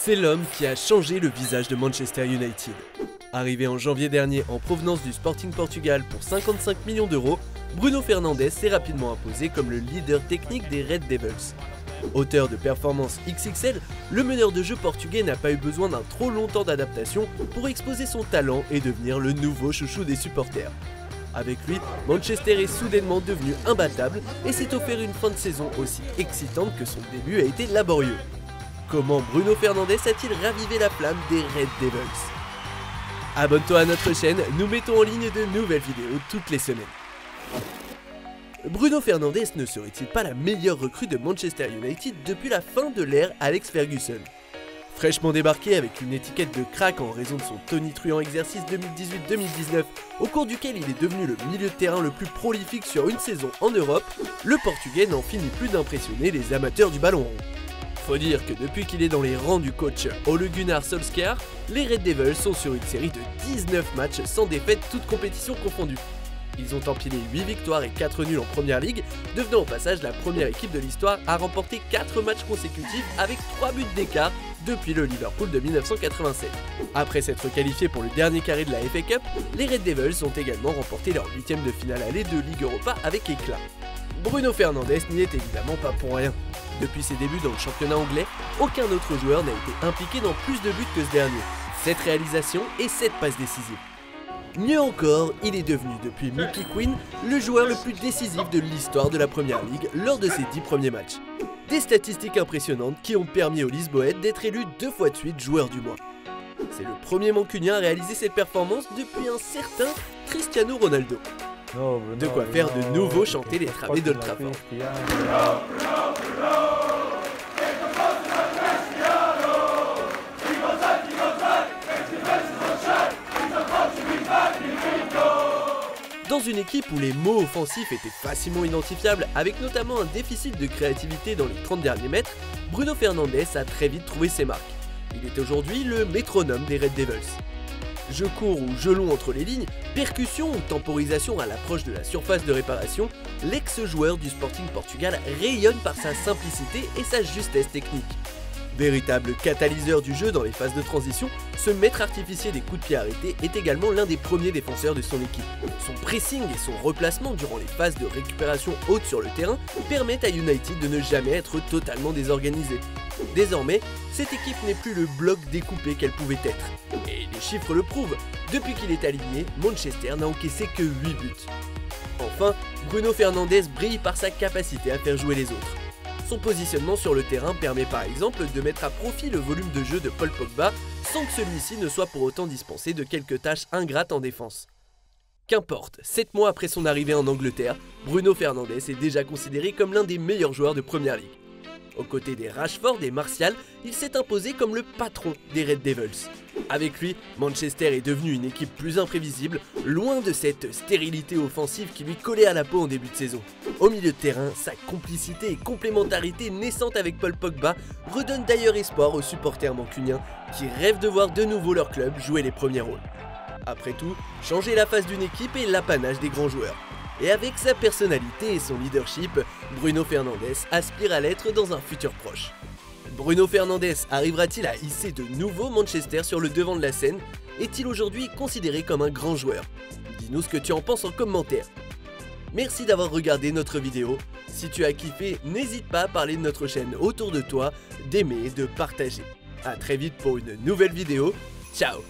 C'est l'homme qui a changé le visage de Manchester United. Arrivé en janvier dernier en provenance du Sporting Portugal pour 55 millions d'euros, Bruno Fernandes s'est rapidement imposé comme le leader technique des Red Devils. Auteur de performances XXL, le meneur de jeu portugais n'a pas eu besoin d'un trop long temps d'adaptation pour exposer son talent et devenir le nouveau chouchou des supporters. Avec lui, Manchester est soudainement devenu imbattable et s'est offert une fin de saison aussi excitante que son début a été laborieux. Comment Bruno Fernandes a-t-il ravivé la flamme des Red Devils? Abonne-toi à notre chaîne, nous mettons en ligne de nouvelles vidéos toutes les semaines. Bruno Fernandes ne serait-il pas la meilleure recrue de Manchester United depuis la fin de l'ère Alex Ferguson? Fraîchement débarqué avec une étiquette de crack en raison de son tonitruant exercice 2018-2019, au cours duquel il est devenu le milieu de terrain le plus prolifique sur une saison en Europe, le Portugais n'en finit plus d'impressionner les amateurs du ballon rond. Faut dire que depuis qu'il est dans les rangs du coach Ole Gunnar Solskjaer, les Red Devils sont sur une série de 19 matchs sans défaite, toutes compétitions confondues. Ils ont empilé 8 victoires et 4 nuls en Première Ligue, devenant au passage la première équipe de l'histoire à remporter 4 matchs consécutifs avec 3 buts d'écart depuis le Liverpool de 1987. Après s'être qualifiés pour le dernier carré de la FA Cup, les Red Devils ont également remporté leur 8e de finale aller de Ligue Europa avec éclat. Bruno Fernandes n'y est évidemment pas pour rien. Depuis ses débuts dans le championnat anglais, aucun autre joueur n'a été impliqué dans plus de buts que ce dernier. 7 réalisations et 7 passes décisives. Mieux encore, il est devenu depuis Mickey Quinn le joueur le plus décisif de l'histoire de la Première Ligue lors de ses 10 premiers matchs. Des statistiques impressionnantes qui ont permis aux Lisboètes d'être élu 2 fois de suite joueur du mois. C'est le premier Mancunien à réaliser cette performance depuis un certain Cristiano Ronaldo. De quoi faire de nouveau chanter les travées d'Old Trafford. Dans une équipe où les mots offensifs étaient facilement identifiables, avec notamment un déficit de créativité dans les 30 derniers mètres, Bruno Fernandes a très vite trouvé ses marques. Il est aujourd'hui le métronome des Red Devils. Jeu court ou jeu long entre les lignes, percussion ou temporisation à l'approche de la surface de réparation, l'ex-joueur du Sporting Portugal rayonne par sa simplicité et sa justesse technique. Véritable catalyseur du jeu dans les phases de transition, ce maître artificier des coups de pied arrêtés est également l'un des premiers défenseurs de son équipe. Son pressing et son replacement durant les phases de récupération haute sur le terrain permettent à United de ne jamais être totalement désorganisé. Désormais, cette équipe n'est plus le bloc découpé qu'elle pouvait être. Et les chiffres le prouvent, depuis qu'il est aligné, Manchester n'a encaissé que 8 buts. Enfin, Bruno Fernandes brille par sa capacité à faire jouer les autres. Son positionnement sur le terrain permet par exemple de mettre à profit le volume de jeu de Paul Pogba sans que celui-ci ne soit pour autant dispensé de quelques tâches ingrates en défense. Qu'importe, 7 mois après son arrivée en Angleterre, Bruno Fernandes est déjà considéré comme l'un des meilleurs joueurs de Première Ligue. Aux côtés des Rashford et Martial, il s'est imposé comme le patron des Red Devils. Avec lui, Manchester est devenu une équipe plus imprévisible, loin de cette stérilité offensive qui lui collait à la peau en début de saison. Au milieu de terrain, sa complicité et complémentarité naissante avec Paul Pogba redonnent d'ailleurs espoir aux supporters mancuniens qui rêvent de voir de nouveau leur club jouer les premiers rôles. Après tout, changer la face d'une équipe est l'apanage des grands joueurs. Et avec sa personnalité et son leadership, Bruno Fernandes aspire à l'être dans un futur proche. Bruno Fernandes arrivera-t-il à hisser de nouveau Manchester sur le devant de la scène? Est-il aujourd'hui considéré comme un grand joueur? Dis-nous ce que tu en penses en commentaire. Merci d'avoir regardé notre vidéo. Si tu as kiffé, n'hésite pas à parler de notre chaîne autour de toi, d'aimer et de partager. A très vite pour une nouvelle vidéo. Ciao!